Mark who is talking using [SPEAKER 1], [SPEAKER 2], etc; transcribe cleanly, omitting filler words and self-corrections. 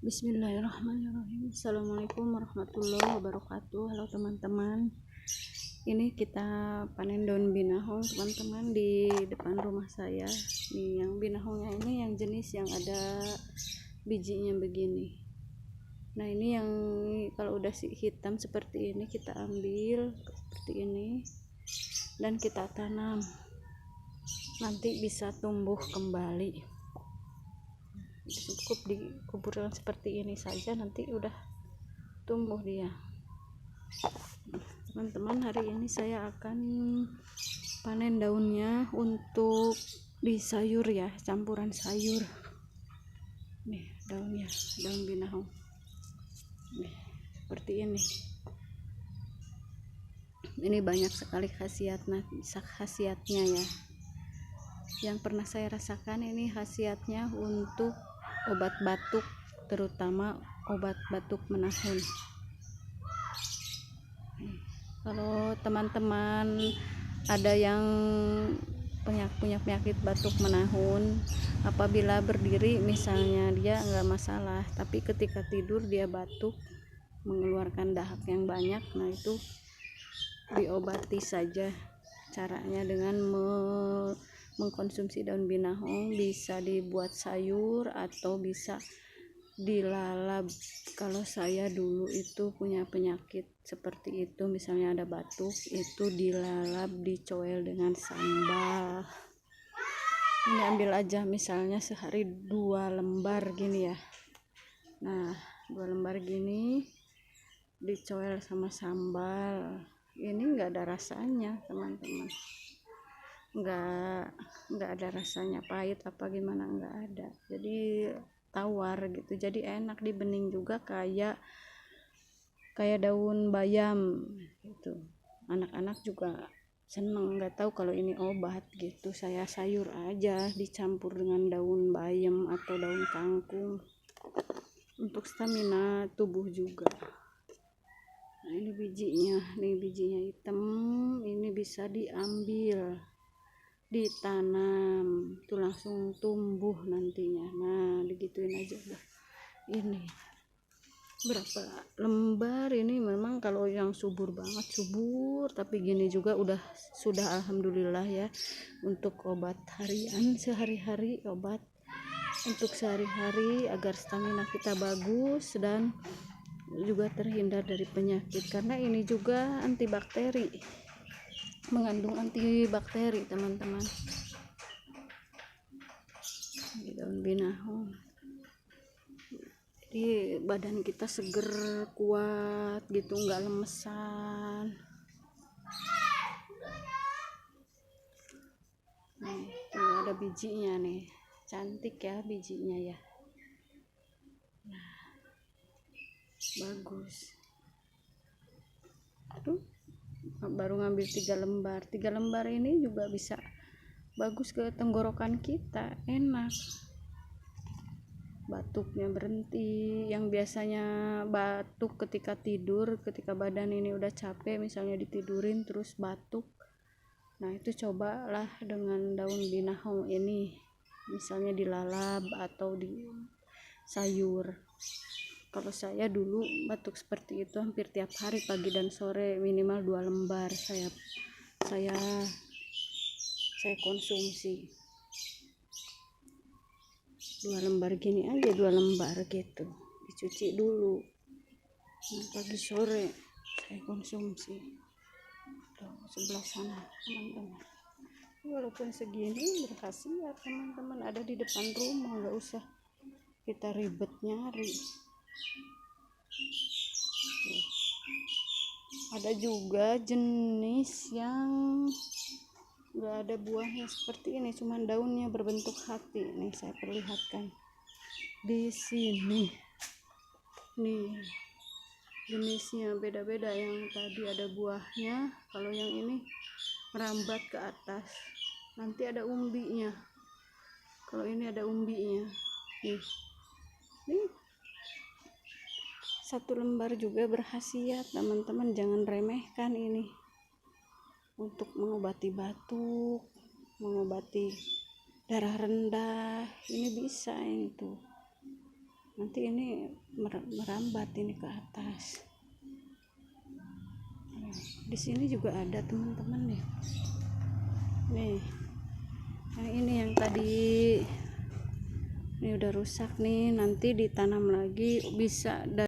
[SPEAKER 1] Bismillahirrahmanirrahim. Assalamualaikum warahmatullahi wabarakatuh. Halo teman-teman, ini kita panen daun binahong teman-teman di depan rumah saya. Nih yang binahongnya ini yang jenis yang ada bijinya begini. Nah ini yang kalau udah hitam seperti ini kita ambil seperti ini dan kita tanam, nanti bisa tumbuh kembali. Cukup dikuburkan seperti ini saja, nanti udah tumbuh dia. Teman-teman, hari ini saya akan panen daunnya untuk di sayur ya, campuran sayur. Nih daunnya, daun binahong nih seperti ini banyak sekali khasiatnya ya. Yang pernah saya rasakan, ini khasiatnya untuk obat batuk, terutama obat batuk menahun. Kalau teman-teman ada yang punya penyakit batuk menahun, apabila berdiri misalnya dia nggak masalah, tapi ketika tidur dia batuk mengeluarkan dahak yang banyak, nah itu diobati saja. Caranya dengan mengkonsumsi daun binahong, bisa dibuat sayur atau bisa dilalap. Kalau saya dulu itu punya penyakit seperti itu, misalnya ada batuk, itu dilalap, dicoel dengan sambal. Ini ambil aja misalnya sehari 2 lembar gini ya. Nah 2 lembar gini dicoel sama sambal, ini enggak ada rasanya teman-teman, enggak ada rasanya, pahit apa gimana enggak ada, jadi tawar gitu, jadi enak di bening juga, kayak daun bayam gitu. Anak-anak juga seneng, nggak tahu kalau ini obat gitu. Saya sayur aja dicampur dengan daun bayam atau daun kangkung untuk stamina tubuh juga. Nah ini bijinya hitam, ini bisa diambil, ditanam, itu langsung tumbuh nantinya. Nah digituin aja udah. Ini berapa lembar ini, memang kalau yang subur banget subur, tapi gini juga sudah alhamdulillah ya, untuk obat harian sehari-hari, obat untuk sehari-hari agar stamina kita bagus dan juga terhindar dari penyakit, karena ini juga antibakteri, mengandung antibakteri teman-teman. Ini daun binahong, jadi badan kita seger, kuat gitu, nggak lemesan. Nih tuh ada bijinya nih, cantik ya bijinya ya. Nah, bagus. Aduh, baru ngambil 3 lembar ini juga bisa bagus ke tenggorokan kita, enak, batuknya berhenti. Yang biasanya batuk ketika tidur, ketika badan ini udah capek, misalnya ditidurin terus batuk, nah itu cobalah dengan daun binahong ini, misalnya dilalap atau di sayur. Kalau saya dulu batuk seperti itu hampir tiap hari, pagi dan sore, minimal 2 lembar saya konsumsi. 2 lembar gini aja, 2 lembar gitu, dicuci dulu, pagi sore saya konsumsi. Tuh sebelah sana teman-teman, walaupun segini berkhasiat teman-teman, ada di depan rumah, nggak usah kita ribet nyari. Tuh. Ada juga jenis yang nggak ada buahnya seperti ini, cuman daunnya berbentuk hati. Nih saya perlihatkan di sini. Nih jenisnya beda-beda, yang tadi ada buahnya, kalau yang ini merambat ke atas, nanti ada umbinya. Kalau ini ada umbinya. Nih 1 lembar juga berkhasiat teman-teman, jangan remehkan ini untuk mengobati batuk, mengobati darah rendah, ini bisa ini tuh. nanti ini merambat ini ke atas. Di sini juga ada teman-teman nih. Nah ini yang tadi ini udah rusak nih, nanti ditanam lagi bisa